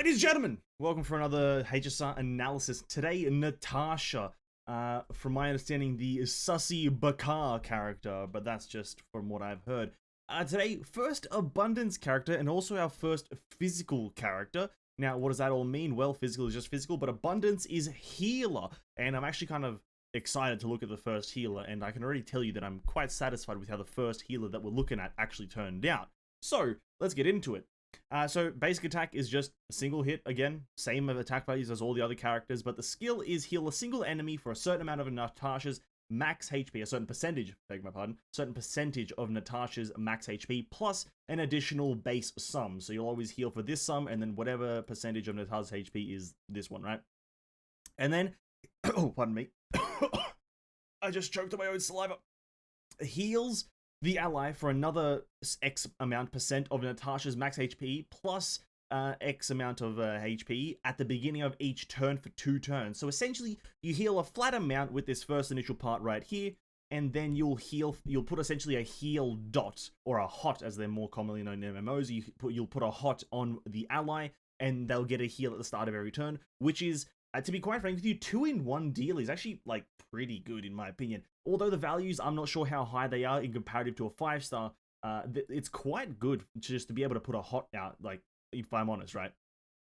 Ladies and gentlemen, welcome for another HSR analysis. Today, Natasha, from my understanding, the Sussy Bakar character, but that's just from what I've heard. Today, first Abundance character and also our first physical character. Now, what does that all mean? Well, physical is just physical, but Abundance is healer, and I'm actually kind of excited to look at the first healer, and I can already tell you that I'm quite satisfied with how the first healer that we're looking at actually turned out. So, let's get into it. So basic attack is just a single hit, again, same attack values as all the other characters, but the skill is heal a single enemy for a certain amount of Natasha's max HP, a certain percentage, beg my pardon, certain percentage of Natasha's max HP, plus an additional base sum. So you'll always heal for this sum, and then whatever percentage of Natasha's HP is this one, right? And then, oh, pardon me, I just choked on my own saliva. Heals the ally for another X amount percent of Natasha's max HP plus X amount of HP at the beginning of each turn for 2 turns. So essentially, you heal a flat amount with this first initial part right here, and then you'll put essentially a heal dot, or a hot as they're more commonly known in MMOs. You'll put a hot on the ally, and they'll get a heal at the start of every turn, which is, to be quite frank with you, 2-in-1 deal is actually like pretty good in my opinion. Although the values, I'm not sure how high they are in comparative to a 5-star. It's quite good just to be able to put a hot out, like, if I'm honest, right?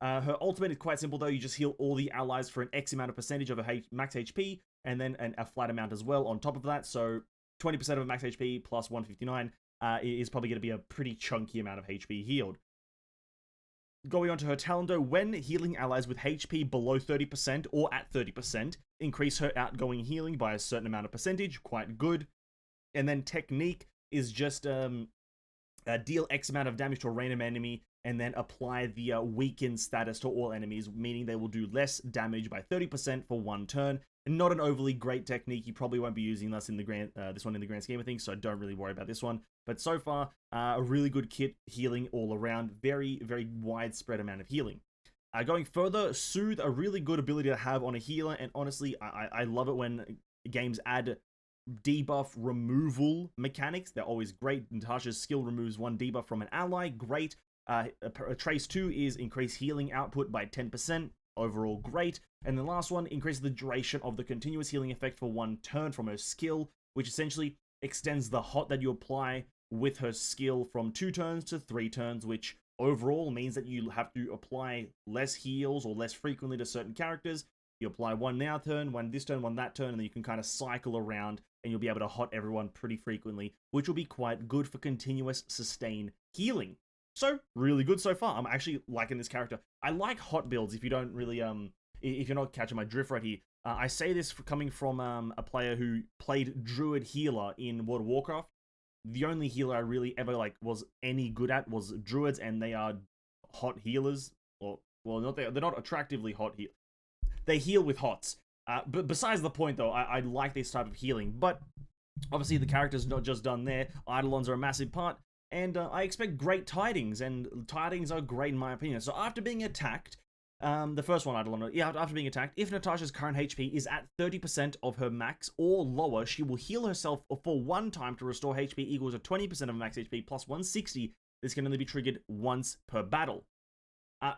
Her ultimate is quite simple though. You just heal all the allies for an X amount of percentage of her max HP, and then a flat amount as well on top of that. So 20% of max HP plus 159 is probably going to be a pretty chunky amount of HP healed. Going on to her talent though, when healing allies with HP below 30% or at 30%, increase her outgoing healing by a certain amount of percentage, quite good. And then technique is just deal X amount of damage to a random enemy, and then apply the weaken status to all enemies, meaning they will do less damage by 30% for 1 turn. Not an overly great technique. You probably won't be using this in the this one in the grand scheme of things, so don't really worry about this one. But so far, a really good kit, healing all around, very, very widespread amount of healing. Going further, Soothe, a really good ability to have on a healer, and honestly, I love it when games add debuff removal mechanics. They're always great. Natasha's skill removes 1 debuff from an ally, great. Trace 2 is increase healing output by 10%. Overall great. And the last one increases the duration of the continuous healing effect for 1 turn from her skill, which essentially extends the hot that you apply with her skill from 2 turns to 3 turns, which overall means that you have to apply less heals or less frequently to certain characters. You apply 1 now turn, 1 this turn, 1 that turn, and then you can kind of cycle around, and you'll be able to hot everyone pretty frequently, which will be quite good for continuous sustained healing. So, really good so far. I'm actually liking this character. I like hot builds if you don't really, if you're not catching my drift right here. I say this coming from a player who played Druid Healer in World of Warcraft. The only healer I really ever, was any good at was Druids, and they are hot healers. Or, well, they're not attractively hot healers. They heal with hots. But besides the point, though, I like this type of healing. But, obviously, the character's not just done there. Eidolons are a massive part. And I expect great tidings, and tidings are great in my opinion. So after being attacked, the first one, after being attacked, if Natasha's current HP is at 30% of her max or lower, she will heal herself for 1 time to restore HP equal to 20% of max HP plus 160. This can only be triggered once per battle.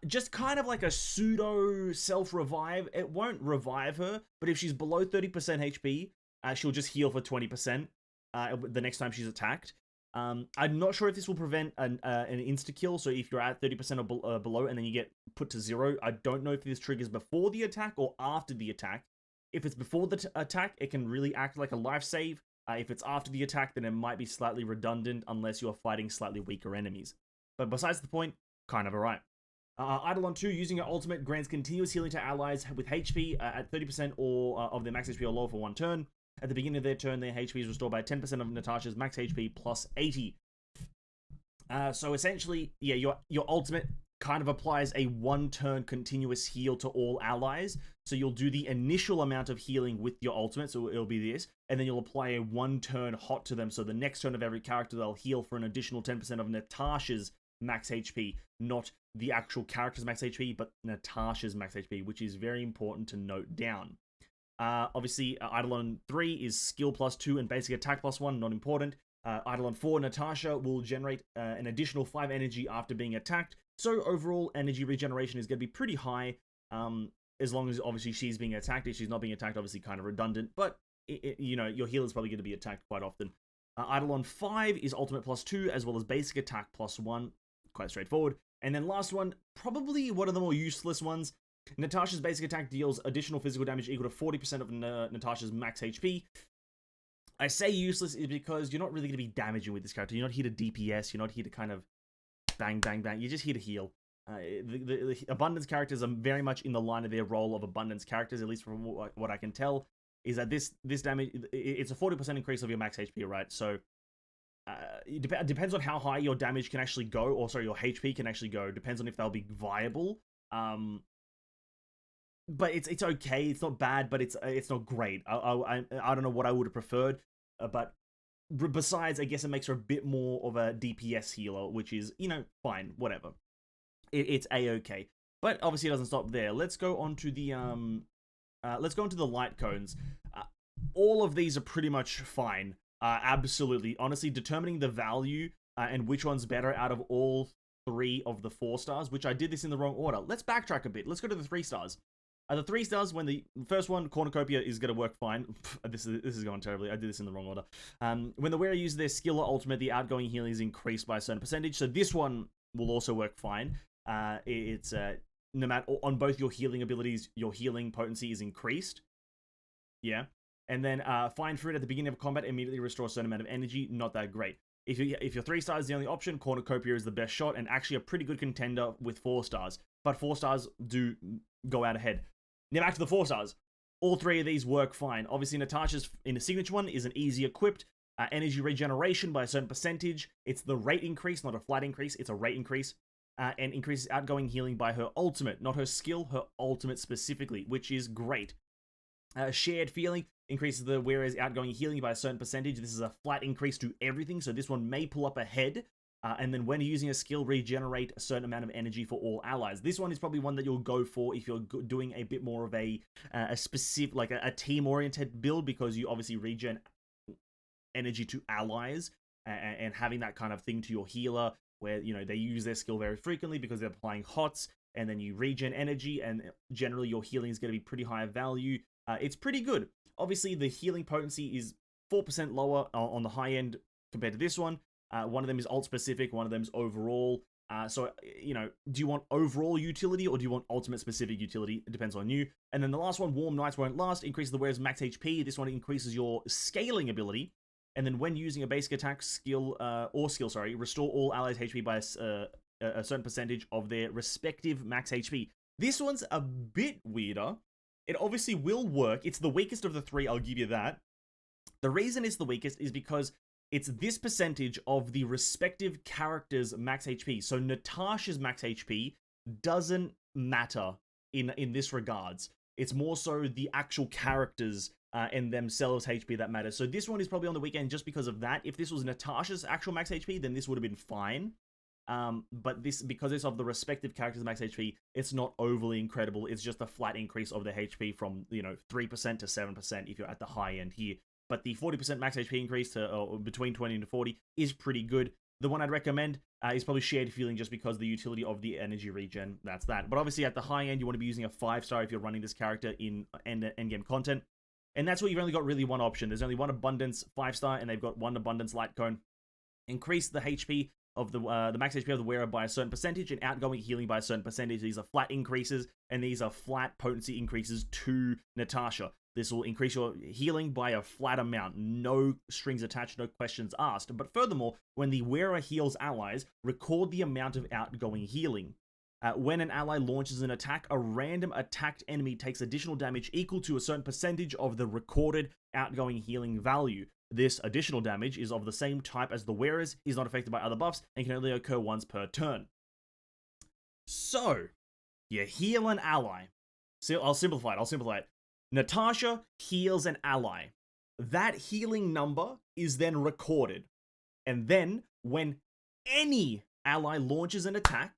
Just kind of like a pseudo self-revive. It won't revive her, but if she's below 30% HP, she'll just heal for 20% the next time she's attacked. I'm not sure if this will prevent an insta-kill, so if you're at 30% or below and then you get put to 0, I don't know if this triggers before the attack or after the attack. If it's before the attack, it can really act like a life save. If it's after the attack, then it might be slightly redundant unless you're fighting slightly weaker enemies. But besides the point, kind of alright. Eidolon 2, using her ultimate, grants continuous healing to allies with HP at 30% or of their max HP or lower for 1 turn. At the beginning of their turn, their HP is restored by 10% of Natasha's max HP plus 80. So essentially, yeah, your ultimate kind of applies a 1-turn continuous heal to all allies. So you'll do the initial amount of healing with your ultimate, so it'll be this, and then you'll apply a 1-turn hot to them. So the next turn of every character, they'll heal for an additional 10% of Natasha's max HP, not the actual character's max HP, but Natasha's max HP, which is very important to note down. Obviously, Eidolon 3 is skill plus 2 and basic attack plus 1, not important. Eidolon 4, Natasha will generate an additional 5 energy after being attacked, So overall energy regeneration is going to be pretty high, as long as obviously she's being attacked. If she's not being attacked, obviously kind of redundant, but you know, your healer's probably going to be attacked quite often. Eidolon 5 is ultimate +2 as well as basic attack +1, quite straightforward. And then last one, probably one of the more useless ones. Natasha's basic attack deals additional physical damage equal to 40% of Natasha's max HP. I say useless is because you're not really going to be damaging with this character. You're not here to DPS. You're not here to kind of bang, bang, bang. You're just here to heal. The abundance characters are very much in the line of their role of abundance characters, at least from what I can tell, is that this damage, it's a 40% increase of your max HP, right? So it depends on how high your damage can actually go, or sorry, your HP can actually go. Depends on if they'll be viable. But it's okay. It's not bad, but it's not great. I don't know what I would have preferred, but besides, I guess it makes her a bit more of a DPS healer, which is, you know, fine, whatever. It's a-okay. But obviously it doesn't stop there. Let's go on to the light cones. All of these are pretty much fine. Absolutely. Honestly, determining the value and which one's better out of all 3 of the 4 stars, which I did this in the wrong order. Let's backtrack a bit. Let's go to the 3 stars. The 3 stars, when the first one, Cornucopia, is going to work fine. This is going terribly. I did this in the wrong order. When the wearer uses their skill or ultimate, the outgoing healing is increased by a certain percentage. So this one will also work fine. It's no matter on both your healing abilities, your healing potency is increased. Yeah. And then Find Fruit at the beginning of combat immediately restores a certain amount of energy. Not that great. If your 3 stars is the only option, Cornucopia is the best shot and actually a pretty good contender with 4 stars. But 4 stars do go out ahead. Now back to the 4 stars. All 3 of these work fine. Obviously, Natasha's in the signature one is an easy equipped. Energy regeneration by a certain percentage. It's the rate increase, not a flat increase. It's a rate increase. And increases outgoing healing by her ultimate, not her skill, her ultimate specifically, which is great. Shared feeling increases the wearer's outgoing healing by a certain percentage. This is a flat increase to everything, so this one may pull up ahead. And then when using a skill, regenerate a certain amount of energy for all allies. This one is probably one that you'll go for if you're doing a bit more of a specific, like a team-oriented build, because you obviously regen energy to allies, and having that kind of thing to your healer, where, you know, they use their skill very frequently because they're applying HOTS, and then you regen energy, and generally your healing is going to be pretty high value. It's pretty good. Obviously, the healing potency is 4% lower on the high end compared to this one. One of them is ult specific, one of them is overall. So, you know, do you want overall utility or do you want ultimate specific utility? It depends on you. And then the last one, Warm Nights Won't Last, increases the wearer's max HP. This one increases your scaling ability. And then when using a basic attack restore all allies' HP by a certain percentage of their respective max HP. This one's a bit weirder. It obviously will work. It's the weakest of the 3, I'll give you that. The reason it's the weakest is because it's this percentage of the respective character's max HP. So Natasha's max HP doesn't matter in this regards. It's more so the actual characters and themselves HP that matters. So this one is probably on the weekend just because of that. If this was Natasha's actual max HP, then this would have been fine. But this, because it's of the respective characters' max HP, it's not overly incredible. It's just a flat increase of the HP from, you know, 3% to 7% if you're at the high end here. But the 40% max HP increase to between 20 and 40 is pretty good. The one I'd recommend is probably Shared Feeling, just because the utility of the energy regen, that's that. But obviously at the high end, you want to be using a 5-star if you're running this character in endgame content. And that's where you've only got really one option. There's only one Abundance 5-star, and they've got one Abundance Light Cone. Increase the HP of the max HP of the wearer by a certain percentage, and outgoing healing by a certain percentage. These are flat increases, and these are flat potency increases to Natasha. This will increase your healing by a flat amount. No strings attached, no questions asked. But furthermore, when the wearer heals allies, record the amount of outgoing healing. When an ally launches an attack, a random attacked enemy takes additional damage equal to a certain percentage of the recorded outgoing healing value. This additional damage is of the same type as the wearer's, is not affected by other buffs, and can only occur once per turn. So, you heal an ally. So I'll simplify it. Natasha heals an ally. That healing number is then recorded. And then, when any ally launches an attack,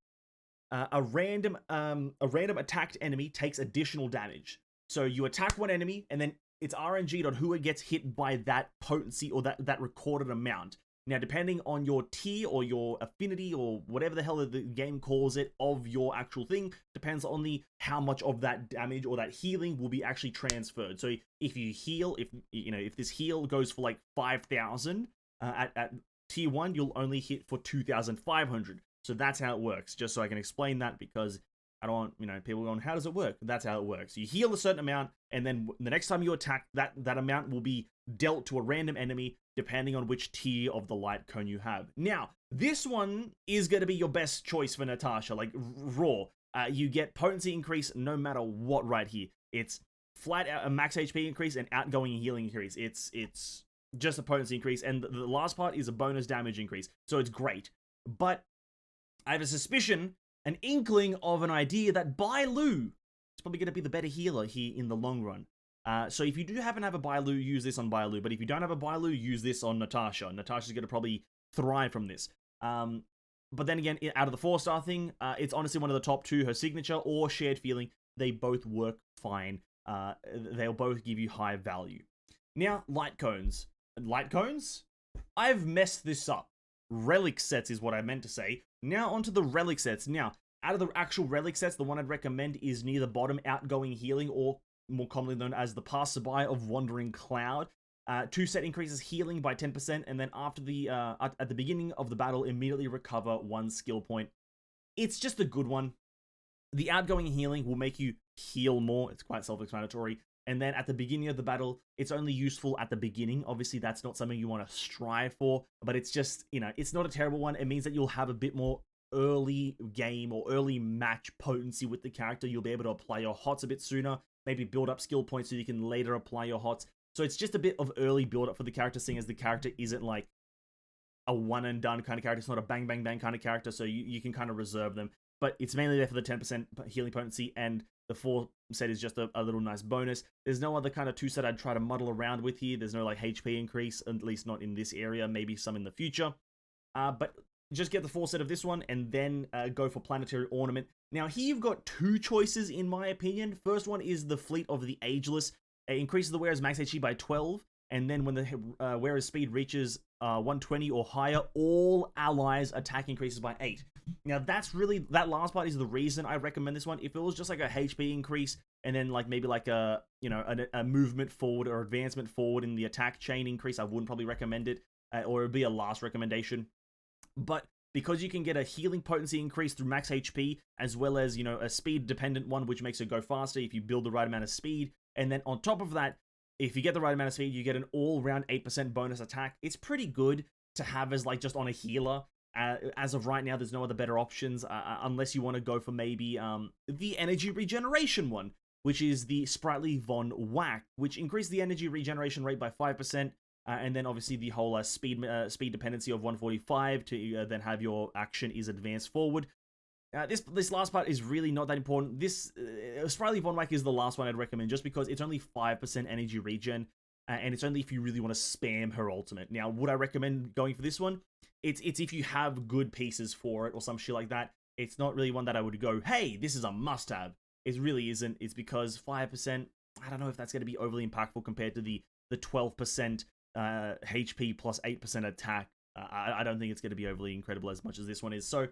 a random attacked enemy takes additional damage. So you attack one enemy, and then it's RNG'd on who it gets hit by that potency or that recorded amount. Now, depending on your tier or your affinity or whatever the hell the game calls it of your actual thing, depends on the how much of that damage or that healing will be actually transferred. So if you heal, if this heal goes for like 5,000 at tier 1, you'll only hit for 2,500. So that's how it works. Just so I can explain that, because I don't want, people going, how does it work? That's how it works. You heal a certain amount, and then the next time you attack, that amount will be dealt to a random enemy, depending on which tier of the light cone you have. Now, this one is going to be your best choice for Natasha, like raw. You get potency increase no matter what right here. It's flat out a max HP increase and outgoing healing increase. It's just a potency increase, and the last part is a bonus damage increase. So it's great. But I have a suspicion, an inkling of an idea that Bailu is probably going to be the better healer here in the long run. So if you do happen to have a Bailu, use this on Bailu. But if you don't have a Bailu, use this on Natasha. Natasha's going to probably thrive from this. But then again, out of the 4-star thing, it's honestly one of the top 2. Her signature or shared feeling, they both work fine. They'll both give you high value. Now, light cones. Light cones? I've messed this up. Relic sets is what I meant to say. Now onto the relic sets. Now, out of the actual relic sets, the one I'd recommend is near the bottom, outgoing healing, or more commonly known as the passerby of Wandering Cloud. 2 set increases healing by 10%, and then after the at the beginning of the battle, immediately recover 1 skill point. It's just a good one. The outgoing healing will make you heal more. It's quite self-explanatory. And then at the beginning of the battle, it's only useful at the beginning. Obviously, that's not something you want to strive for, but it's just, it's not a terrible one. It means that you'll have a bit more early game or early match potency with the character. You'll be able to apply your hots a bit sooner, maybe build up skill points so you can later apply your hots. So it's just a bit of early build up for the character, seeing as the character isn't like a one and done kind of character. It's not a bang, bang, bang kind of character, so you can kind of reserve them. But it's mainly there for the 10% healing potency, and the 4 set is just a little nice bonus. There's no other kind of 2 set I'd try to muddle around with here. There's no like HP increase, at least not in this area, maybe some in the future. But just get the 4 set of this one, and then go for Planetary Ornament. Now here you've got 2 choices in my opinion. First one is the Fleet of the Ageless. It increases the wearer's max HP by 12, and then when the wearer's speed reaches 120 or higher, all allies' attack increases by 8. Now that last part is the reason I recommend this one. If it was just like a HP increase, and then like maybe like a movement forward or advancement forward in the attack chain increase, I wouldn't probably recommend it, or it would be a last recommendation. But because you can get a healing potency increase through max HP, as well as, a speed dependent one, which makes it go faster if you build the right amount of speed. And then on top of that, if you get the right amount of speed, you get an all-round 8% bonus attack. It's pretty good to have as like just on a healer. As of right now, there's no other better options, unless you want to go for maybe the energy regeneration one, which is the Sprightly Von Whack, which increases the energy regeneration rate by 5%. And then obviously the whole speed dependency of 145 to then have your action is advanced forward. This last part is really not that important. This Sprightly Von Whack is the last one I'd recommend, just because it's only 5% energy regen, and it's only if you really want to spam her ultimate. Now, would I recommend going for this one? It's if you have good pieces for it or some shit like that. It's not really one that I would go, hey, this is a must-have. It really isn't. It's because 5%, I don't know if that's going to be overly impactful compared to the 12% HP plus 8% attack. I don't think it's going to be overly incredible as much as this one is. So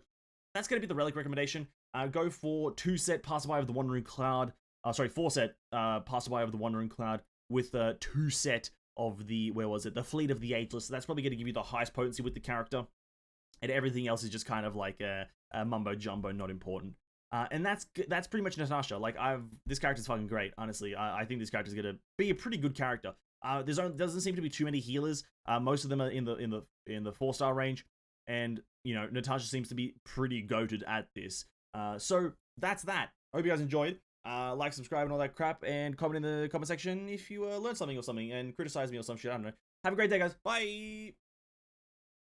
that's going to be the relic recommendation. Go for 2 set Passerby of the Wandering Cloud. 4 set Passerby of the Wandering Cloud with 2 set of the, the Fleet of the Ageless. So that's probably going to give you the highest potency with the character. And everything else is just kind of like a mumbo jumbo, not important. And that's pretty much Natasha. Like, this character's fucking great, honestly. I think this character's going to be a pretty good character. Doesn't seem to be too many healers. Most of them are in the 4-star range, and Natasha seems to be pretty goated at this. So that's that. Hope you guys enjoyed. Like, subscribe, and all that crap, and comment in the comment section if you learned something or something, and criticize me or some shit. I don't know. Have a great day, guys. Bye.